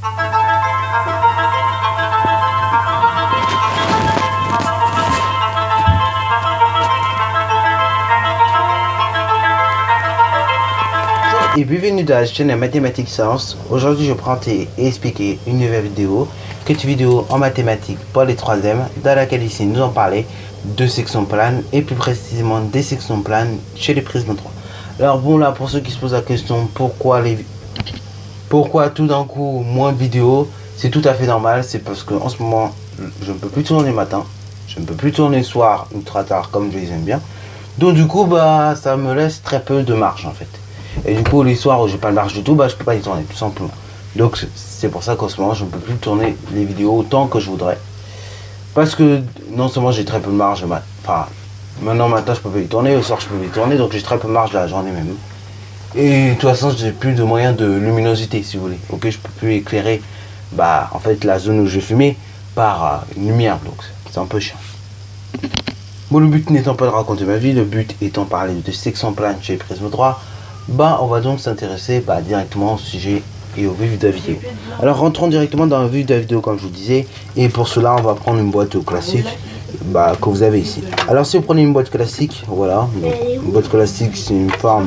Et bienvenue dans la chaîne Mathématiques Science. Aujourd'hui, je vais présenter et expliquer une nouvelle vidéo, cette vidéo en mathématiques pour les 3e, dans laquelle ici nous allons parler de sections planes et plus précisément des sections planes chez les prismes 3. Alors bon, là pour ceux qui se posent la question pourquoi tout d'un coup moins de vidéos, c'est tout à fait normal. C'est parce que en ce moment je ne peux plus tourner le matin, je ne peux plus tourner le soir ultra tard comme je les aime bien. Donc du coup bah ça me laisse très peu de marge en fait. Et du coup les soirs où j'ai pas de marge du tout, bah je peux pas y tourner tout simplement. Donc c'est pour ça qu'en ce moment je ne peux plus tourner les vidéos autant que je voudrais. Parce que non seulement j'ai très peu de marge, enfin maintenant matin je peux pas y tourner, au soir je peux pas y tourner, donc j'ai très peu de marge de la journée même. Et de toute façon j'ai plus de moyens de luminosité si vous voulez. Ok, je peux plus éclairer bah en fait la zone où je fumais par une lumière, donc c'est un peu chiant. Bon, le but n'étant pas de raconter ma vie, le but étant de parler de sections planes chez les prismes droits, bah on va donc s'intéresser directement au sujet et au vif de la vidéo. Alors rentrons directement dans le vif de la vidéo comme je vous disais, et pour cela on va prendre une boîte classique que vous avez ici. Alors si vous prenez une boîte classique, voilà, donc, une boîte classique c'est une forme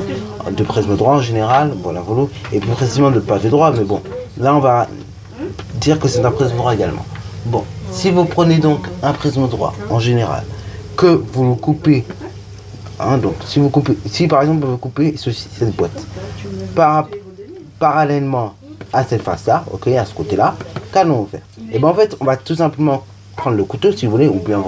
de prisme droit en général, voilà, et plus précisément de pavé droit, mais bon, là on va dire que c'est un prisme droit également. Bon, si vous prenez donc un prisme droit en général, que vous le coupez, donc si par exemple vous coupez cette boîte parallèlement à cette face là, ok, à ce côté là, qu'allons-nous faire? Et ben en fait on va tout simplement prendre le couteau si vous voulez, ou bien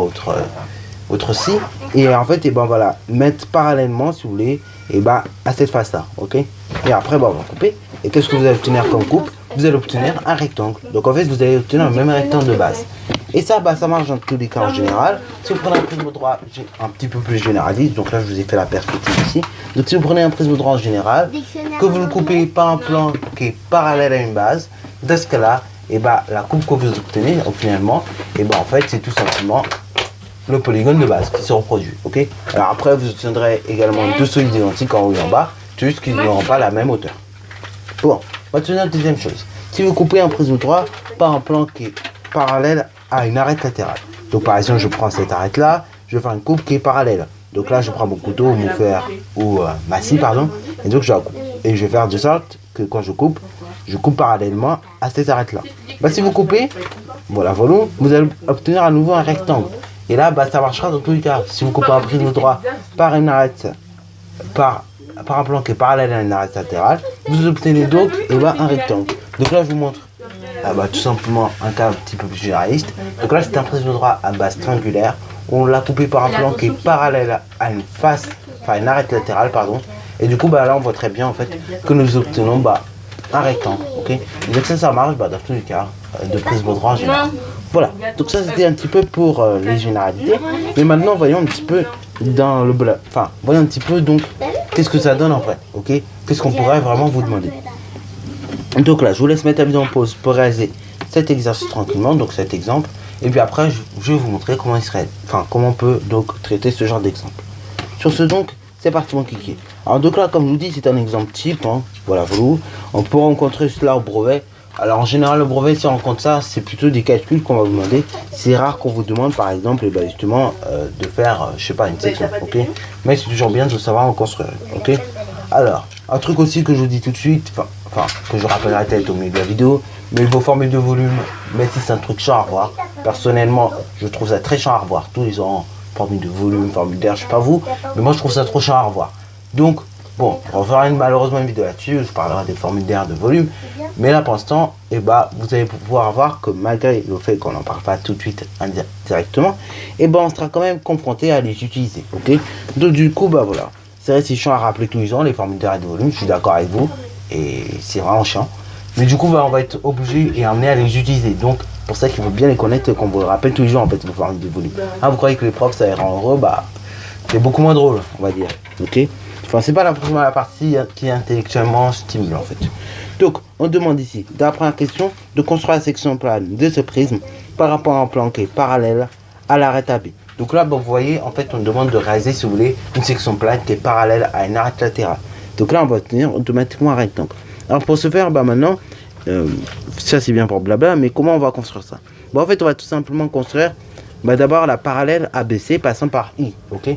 votre scie, et en fait et ben voilà, mettre parallèlement si vous voulez et à cette face là, ok, et après on va couper. Et qu'est-ce que vous allez obtenir comme coupe? Vous allez obtenir un rectangle. Donc en fait vous allez obtenir le même rectangle de base. Et ça ça marche dans tous les cas en général. Si vous prenez un prisme droit un petit peu plus généraliste, donc là je vous ai fait la perspective ici. Donc si vous prenez un prisme droit en général, que vous le coupez par un plan qui est parallèle à une base, dans ce cas là, et la coupe que vous obtenez finalement, en fait c'est tout simplement le polygone de base qui se reproduit, ok. Alors après vous obtiendrez également deux solides identiques en haut et en bas, juste qu'ils n'auront pas la même hauteur. Bon, maintenant deuxième chose, si vous coupez un prisme droit par un plan qui est parallèle à une arête latérale, donc par exemple je prends cette arête là, je vais faire une coupe qui est parallèle, donc là je prends mon couteau ou mon fer ou ma scie pardon, et donc je la coupe, et je vais faire de sorte que quand je coupe parallèlement à cette arête là. Si vous coupez, voilà, vous allez obtenir à nouveau un rectangle, et là ça marchera dans tous les cas. Si vous coupez un prisme droit par une arête, par un plan qui est parallèle à une arête latérale, vous obtenez donc un rectangle. Donc là je vous montre tout simplement un cas un petit peu plus généraliste. Donc là c'est un prisme droit à base triangulaire, on l'a coupé par un plan qui est parallèle à une face, enfin une arête latérale pardon, et du coup là on voit très bien en fait que nous obtenons un rectangle, ok. Donc ça marche dans tous les cas de prisme droit en général. Voilà, donc ça c'était un petit peu pour les généralités, mais maintenant voyons un petit peu dans le voyons un petit peu donc qu'est-ce que ça donne en vrai, ok. Qu'est-ce qu'on pourrait vraiment vous demander. Donc là je vous laisse mettre la vidéo en pause pour réaliser cet exercice tranquillement, donc cet exemple, et puis après je vais vous montrer comment comment on peut donc traiter ce genre d'exemple. Sur ce donc c'est parti mon kiki. Alors donc là comme je vous dis c'est un exemple type, voilà, on peut rencontrer cela au brevet. Alors en général le brevet si on rencontre ça c'est plutôt des calculs qu'on va vous demander. C'est rare qu'on vous demande par exemple justement de faire je sais pas une section, ok, mais c'est toujours bien de savoir en construire, ok. Alors un truc aussi que je vous dis tout de suite, que je rappellerai peut-être au milieu de la vidéo, mais vos formules de volume, même si c'est un truc chiant à revoir, personnellement je trouve ça très chiant à revoir, tous les ans, formule de volume, formule d'air, je sais pas vous, mais moi je trouve ça trop chiant à revoir. Donc bon, on fera malheureusement une vidéo là-dessus, je parlerai des formules d'air, de volume, mais là pour l'instant, vous allez pouvoir voir que malgré le fait qu'on n'en parle pas tout de suite directement, on sera quand même confronté à les utiliser, ok. Donc du coup, voilà, c'est vrai c'est chiant à rappeler tous les ans les formules d'air et de volume, je suis d'accord avec vous, et c'est vraiment chiant, mais du coup on va être obligé et amené à les utiliser, donc pour ça qu'il faut bien les connaître, qu'on vous le rappelle tous les jours en fait, vos formules de volume. Vous croyez que les profs ça les rend heureux, c'est beaucoup moins drôle, on va dire, ok. C'est pas forcément la partie qui est intellectuellement stimulant en fait. Donc on demande ici, dans la première question, de construire la section plane de ce prisme par rapport à un plan qui est parallèle à l'arête AB. Donc là vous voyez en fait on demande de réaliser si vous voulez une section plane qui est parallèle à une arête latérale. Donc là on va obtenir automatiquement un rectangle. Alors pour ce faire maintenant ça c'est bien pour blabla, mais comment on va construire ça? Bon, en fait, on va tout simplement construire d'abord la parallèle ABC passant par I, ok?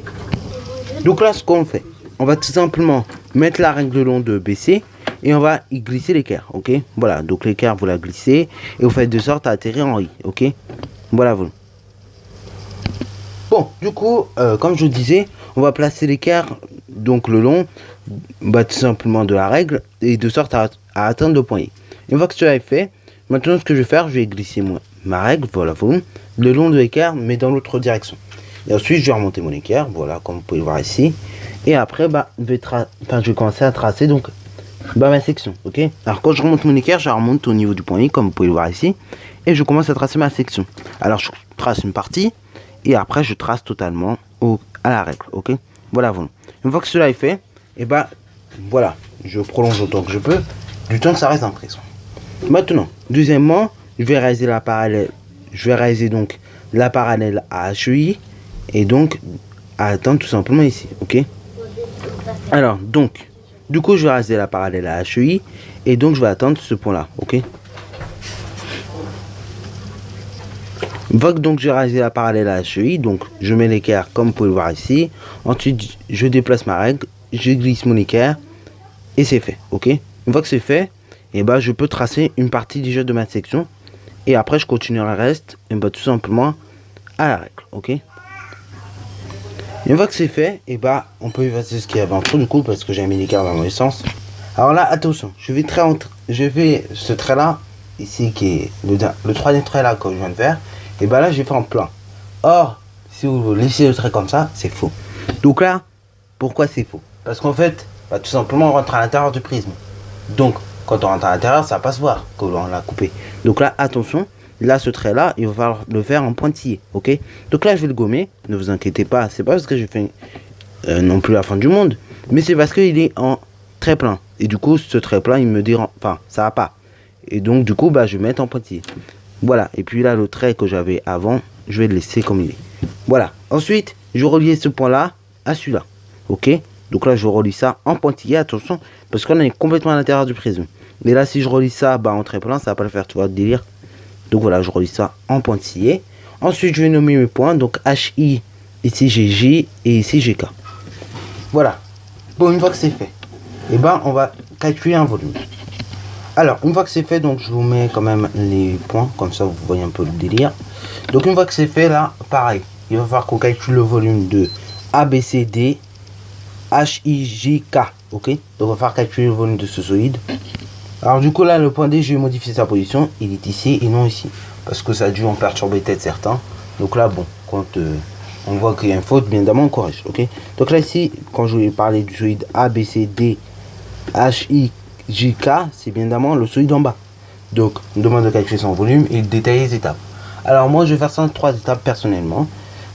Donc là, ce qu'on fait, on va tout simplement mettre la règle de long de BC et on va y glisser l'équerre, ok? Voilà, donc l'équerre, vous la glissez et vous faites de sorte à atterrir en I, ok? Voilà, vous. Bon, du coup, comme je disais, on va placer l'équerre, donc le long, tout simplement de la règle, et de sorte à atteindre le point I. Une fois que cela est fait, maintenant ce que je vais faire, je vais glisser ma règle, voilà, vous, le long de l'équerre, mais dans l'autre direction. Et ensuite, je vais remonter mon équerre, voilà, comme vous pouvez le voir ici. Et après, je vais commencer à tracer donc ma section, ok? Alors quand je remonte mon équerre, je remonte au niveau du point I, comme vous pouvez le voir ici, et je commence à tracer ma section. Alors je trace une partie, et après je trace totalement à la règle, ok? Voilà, voilà. Une fois que cela est fait, et voilà, je prolonge autant que je peux, du temps que ça reste en prisme. Maintenant, deuxièmement, je vais réaliser la parallèle, donc la parallèle à HEI, et donc à atteindre tout simplement ici, ok? Alors, donc, du coup, je vais réaliser la parallèle à HEI, et donc je vais attendre ce point-là, ok? Une fois que donc j'ai réalisé la parallèle à HEI, donc je mets l'équerre comme vous pouvez le voir ici. Ensuite, je déplace ma règle, je glisse mon équerre, et c'est fait, ok? Une fois que c'est fait, et je peux tracer une partie déjà de ma section, et après je continue le reste, et tout simplement à la règle, ok? Une fois que c'est fait, on peut effacer ce qu'il y avait en dessous du coup parce que j'ai mis l'équerre dans le mauvais sens. Alors là, attention, je vais ce trait là, ici qui est le troisième trait là que je viens de faire, et là je vais faire en plein. Or, si vous laissez le trait comme ça, c'est faux. Donc là, pourquoi c'est faux? Parce qu'en fait, tout simplement on rentre à l'intérieur du prisme. Donc, quand on rentre à l'intérieur, ça va pas se voir que l'on l'a coupé. Donc là, attention. Là, ce trait-là, il va falloir le faire en pointillé, ok? Donc là, je vais le gommer, ne vous inquiétez pas, c'est pas parce que j'ai fait non plus la fin du monde, mais c'est parce qu'il est en trait plein. Et du coup, ce trait plein, il me dérange, enfin, ça va pas. Et donc, du coup, je vais mettre en pointillé. Voilà, et puis là, le trait que j'avais avant, je vais le laisser comme il est. Voilà, ensuite, je relie ce point-là à celui-là, ok? Donc là, je relie ça en pointillé, attention, parce qu'on est complètement à l'intérieur du prisme. Mais là, si je relie ça en trait plein, ça va pas le faire, tu vois, délire. Donc voilà, je relis ça en pointillé. Ensuite, je vais nommer mes points. Donc HI, ici j'ai J et ici j'ai K. Voilà. Bon, une fois que c'est fait, on va calculer un volume. Alors, une fois que c'est fait, donc je vous mets quand même les points, comme ça vous voyez un peu le délire. Donc une fois que c'est fait, là, pareil, il va falloir qu'on calcule le volume de ABCD, HIJK, ok? Donc on va falloir calculer le volume de ce solide. Alors du coup là le point D, je vais modifier sa position, il est ici et non ici, parce que ça a dû en perturber peut-être certains. Donc là bon, quand on voit qu'il y a une faute, bien évidemment on corrige, ok? Donc là ici, quand je vais parler du solide A, B, C, D, H, I, J, K, c'est bien évidemment le solide en bas. Donc on demande de calculer son volume et de détailler les étapes. Alors moi je vais faire ça en 3 étapes personnellement.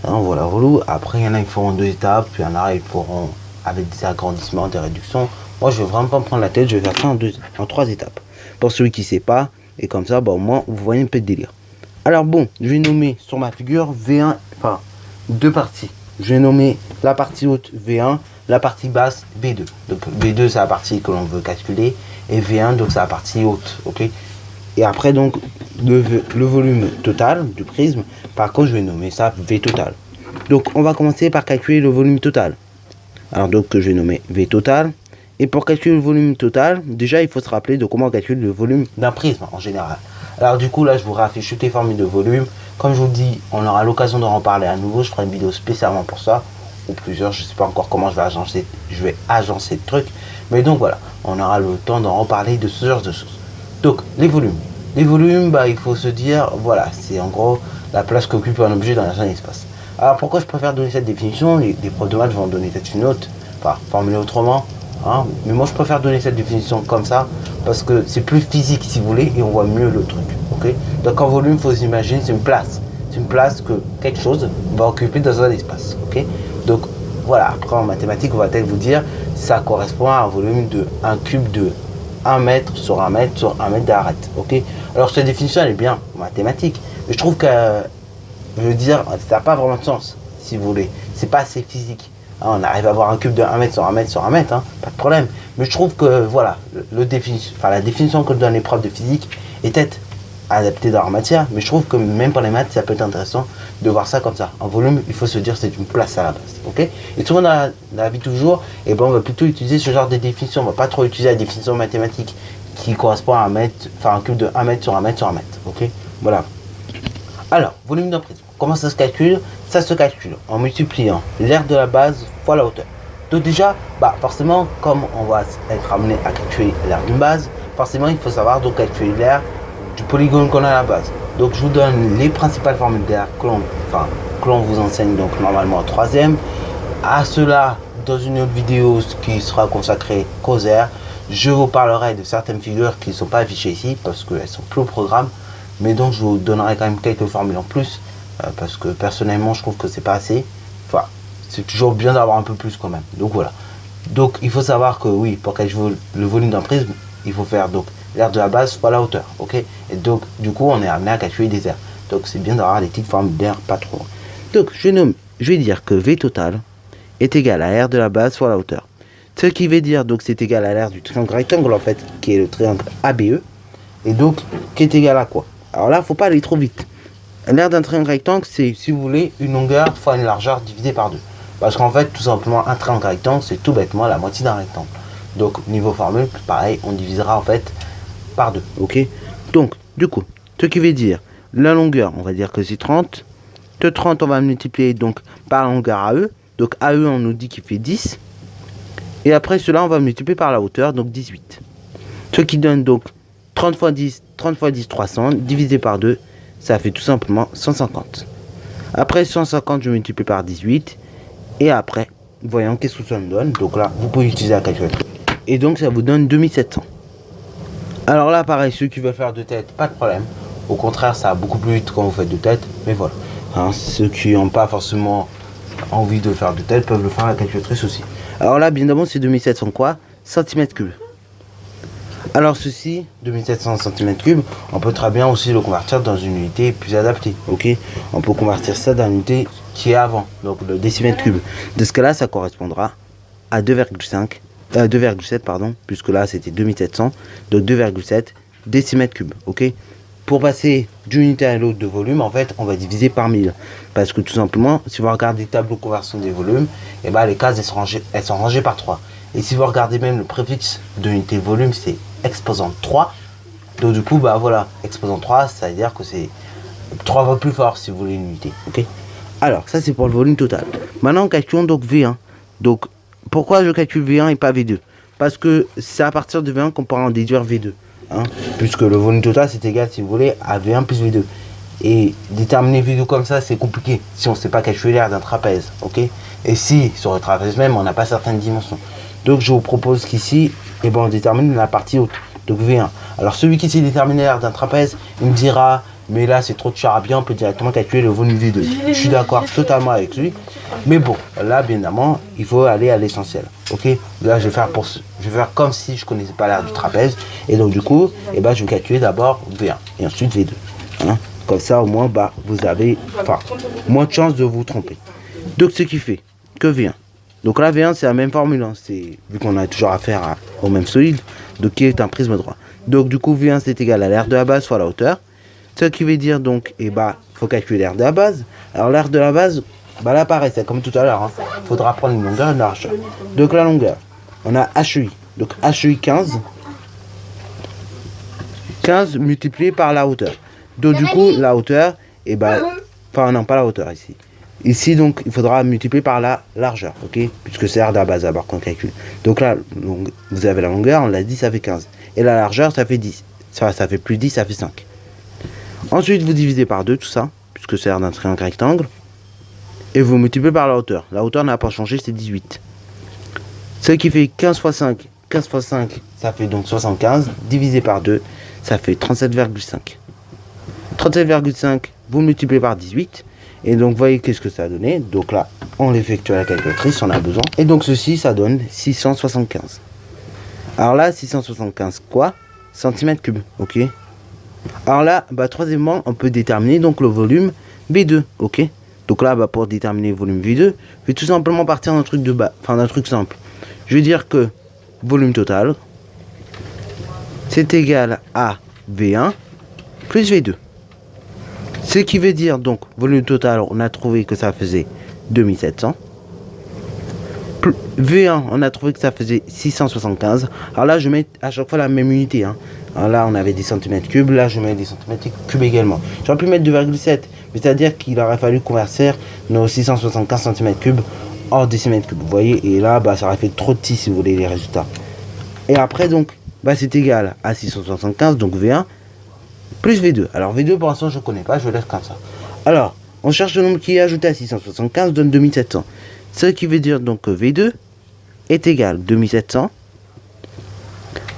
Hein, voilà, après il y en a qui feront 2 étapes, puis il y en a qui feront avec des agrandissements, des réductions. Moi, je vais vraiment pas me prendre la tête, je vais faire ça en 3 étapes. Pour celui qui sait pas, et comme ça, au moins, vous voyez un peu de délire. Alors bon, je vais nommer sur ma figure V1, enfin, 2 parties. Je vais nommer la partie haute V1, la partie basse B2. Donc B2, c'est la partie que l'on veut calculer, et V1, donc c'est la partie haute, ok? Et après, donc, le volume total du prisme, par contre, je vais nommer ça V total. Donc, on va commencer par calculer le volume total. Alors donc, je vais nommer V total. Et pour calculer le volume total, déjà il faut se rappeler de comment on calcule le volume d'un prisme en général. Alors du coup là je vous réaffiche toutes les formules de volume. Comme je vous dis, on aura l'occasion d'en reparler à nouveau. Je ferai une vidéo spécialement pour ça, ou plusieurs, je ne sais pas encore comment je vais agencer le truc. Mais donc voilà, on aura le temps d'en reparler de ce genre de choses. Donc les volumes. Les volumes, il faut se dire, voilà, c'est en gros la place qu'occupe un objet dans un espace. Alors pourquoi je préfère donner cette définition? Les profs de maths vont donner peut-être une autre, enfin formulée autrement. Hein, mais moi je préfère donner cette définition comme ça parce que c'est plus physique si vous voulez et on voit mieux le truc, ok? Donc en volume, il faut s'imaginer, c'est une place que quelque chose va occuper dans un espace, ok? Donc voilà, après en mathématiques on va peut-être vous dire ça correspond à un volume de 1 cube de 1 mètre sur 1 mètre sur 1 mètre d'arête, ok? Alors cette définition elle est bien mathématique, mais je trouve que, je veux dire, ça n'a pas vraiment de sens si vous voulez, c'est pas assez physique. On arrive à avoir un cube de 1 mètre sur 1 mètre sur 1 mètre, hein, pas de problème. Mais je trouve que voilà, la définition que donne les profs de physique est peut-être adaptée dans leur matière, mais je trouve que même pour les maths, ça peut être intéressant de voir ça comme ça. En volume, il faut se dire c'est une place à la base. Ok. Et souvent dans la vie de toujours, et ben on va plutôt utiliser ce genre de définition. On va pas trop utiliser la définition mathématique qui correspond à un cube de 1 mètre sur 1 mètre sur 1 mètre. Ok. Voilà. Alors, volume d'un prisme. Comment ça se calcule? Ça se calcule en multipliant l'aire de la base fois la hauteur. Donc déjà, forcément, comme on va être amené à calculer l'aire d'une base, forcément il faut savoir donc calculer l'aire du polygone qu'on a à la base. Donc je vous donne les principales formules d'air que l'on vous enseigne donc normalement en troisième. À cela, dans une autre vidéo qui sera consacrée qu'aux airs, je vous parlerai de certaines figures qui ne sont pas affichées ici parce qu'elles sont plus au programme, mais donc je vous donnerai quand même quelques formules en plus parce que personnellement je trouve que c'est pas assez. Enfin, c'est toujours bien d'avoir un peu plus quand même. Donc voilà. Donc il faut savoir que oui, pour calculer le volume d'un prisme, il faut faire donc l'aire de la base fois la hauteur, ok. Et donc du coup on est amené à calculer des airs. Donc c'est bien d'avoir des petites formules d'air pas trop. Donc je vais dire que V total est égal à R de la base fois la hauteur. Ce qui veut dire donc c'est égal à l'aire du triangle rectangle en fait, qui est le triangle ABE. Et donc qui est égal à quoi? Alors là faut pas aller trop vite. L'aire d'un triangle rectangle c'est, si vous voulez, une longueur fois une largeur divisée par 2. Parce qu'en fait tout simplement un triangle rectangle c'est tout bêtement la moitié d'un rectangle. Donc niveau formule, pareil, on divisera en fait par 2, ok. Donc du coup, ce qui veut dire la longueur, on va dire que c'est 30. De 30 on va multiplier donc par la longueur AE. Donc AE on nous dit qu'il fait 10. Et après cela on va multiplier par la hauteur, donc 18. Ce qui donne donc 30 fois 10, 300, divisé par 2, ça fait tout simplement 150. Après 150 je multiplie par 18. Et après, voyons qu'est-ce que ça me donne. Donc là, vous pouvez utiliser la calculatrice. Et donc ça vous donne 2700. Alors là, pareil, ceux qui veulent faire de tête, pas de problème. Au contraire, ça va beaucoup plus vite quand vous faites de tête. Mais voilà. Hein, ceux qui n'ont pas forcément envie de faire de tête peuvent le faire à la calculatrice aussi. Alors là, bien d'abord, c'est 2700 quoi? Centimètres cubes. Alors ceci, 2700 cm3, on peut très bien aussi le convertir dans une unité plus adaptée. Ok. On peut convertir ça dans une unité qui est avant, donc le décimètre cube. De ce cas-là, ça correspondra à 2,7 pardon, puisque là c'était 2700, donc 2,7 décimètres cubes. Ok. Pour passer d'une unité à l'autre de volume, en fait, on va diviser par 1000. Parce que tout simplement, si vous regardez le tableau de conversion des volumes, et ben, les cases elles sont rangées par 3. Et si vous regardez même le préfixe de l'unité volume, c'est exposant 3. Donc du coup, voilà, exposant 3, ça veut dire que c'est 3 fois plus fort si vous voulez une unité. Ok. Alors, ça c'est pour le volume total. Maintenant, calculons donc V1. Donc, pourquoi je calcule V1 et pas V2? Parce que c'est à partir de V1 qu'on pourra en déduire V2. Hein, puisque le volume total c'est égal, si vous voulez, à V1 plus V2. Et déterminer V2 comme ça, c'est compliqué si on ne sait pas calculer l'aire d'un trapèze. Ok. Et si sur le trapèze même, on n'a pas certaines dimensions. Donc je vous propose qu'ici, on détermine la partie haute, donc V1. Alors celui qui sait déterminer l'aire d'un trapèze, il me dira, mais là c'est trop de charabia, on peut directement calculer le volume V2. Je suis d'accord totalement avec lui. Mais bon, là bien évidemment, il faut aller à l'essentiel. Ok. Là je vais faire comme si je connaissais pas l'aire du trapèze. Et donc du coup, je vais calculer d'abord V1 et ensuite V2. Hein. Comme ça au moins, vous avez moins de chances de vous tromper. Donc ce qui fait que V1. Donc là, V1, c'est la même formule, hein. Vu qu'on a toujours affaire au même solide, donc qui est un prisme droit. Donc du coup, V1, c'est égal à l'aire de la base fois la hauteur. Ce qui veut dire donc, faut calculer l'aire de la base. Alors l'aire de la base, là pareil, c'est comme tout à l'heure. Hein. Faudra prendre une longueur et une largeur. Donc la longueur, on a HEI. Donc HEI 15. 15 multiplié par la hauteur. Donc du coup, la hauteur, non, pas la hauteur ici. Ici, donc, il faudra multiplier par la largeur, ok? Puisque c'est l'aire de la base d'abord qu'on calcule. Donc là, vous avez la longueur, on l'a dit, ça fait 15. Et la largeur, ça fait 10. Ça fait plus 10, ça fait 5. Ensuite, vous divisez par 2 tout ça, puisque c'est l'aire d'un triangle rectangle. Et vous multipliez par la hauteur. La hauteur n'a pas changé, c'est 18. Ce qui fait 15 fois 5. 15 fois 5, ça fait donc 75. Divisé par 2, ça fait 37,5. 37,5, vous multipliez par 18. Et donc, voyez qu'est-ce que ça a donné. Donc là, on l'effectue à la calculatrice, on a besoin. Et donc, ceci, ça donne 675. Alors là, 675 quoi? Centimètres cubes, ok? Alors là, troisièmement, on peut déterminer donc le volume B2, ok? Donc là, bah, pour déterminer le volume V2, je vais tout simplement partir d'un truc de bas, enfin d'un truc simple. Je vais dire que volume total, c'est égal à V1 plus V2. Ce qui veut dire, donc, volume total, on a trouvé que ça faisait 2700. V1, on a trouvé que ça faisait 675. Alors là, je mets à chaque fois la même unité. Hein. Alors là, on avait des centimètres cubes. Là, je mets des centimètres cubes également. J'aurais pu mettre 2,7. Mais c'est-à-dire qu'il aurait fallu convertir nos 675 cm cubes en décimètres cubes. Vous voyez, et là, bah, ça aurait fait trop de 6 si vous voulez les résultats. Et après, donc, bah, c'est égal à 675, donc V1, plus V2. Alors, V2, pour l'instant, je ne connais pas, je laisse comme ça. Alors, on cherche le nombre qui est ajouté à 675, donne 2700. Ce qui veut dire donc que V2 est égal à 2700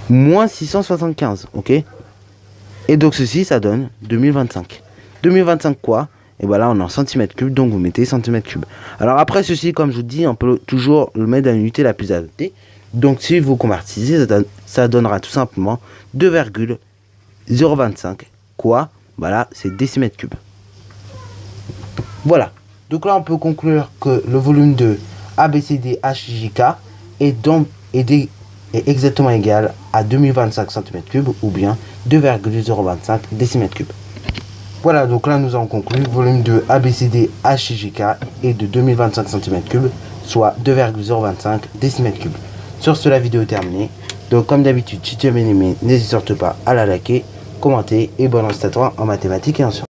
moins 675, ok? Et donc ceci, ça donne 2025. 2025 quoi? Et voilà, on est en centimètres cubes, donc vous mettez centimètres cubes. Alors après ceci, comme je vous dis, on peut toujours le mettre dans l'unité la plus adaptée. Donc si vous convertissez, ça donnera tout simplement 2,025 quoi? Voilà, c'est décimètres cubes. Voilà. Donc là, on peut conclure que le volume de ABCDHJK est exactement égal à 2025 cm3 ou bien 2,025 décimètres cubes. Voilà, donc là, nous avons conclu le volume de ABCDHJK est de 2025 cm3, soit 2,025 décimètres cubes. Sur ce, la vidéo est terminée. Donc, comme d'habitude, si tu as bien aimé, n'hésite surtout pas à la liker, commenter et bon à toi en mathématiques et en sciences.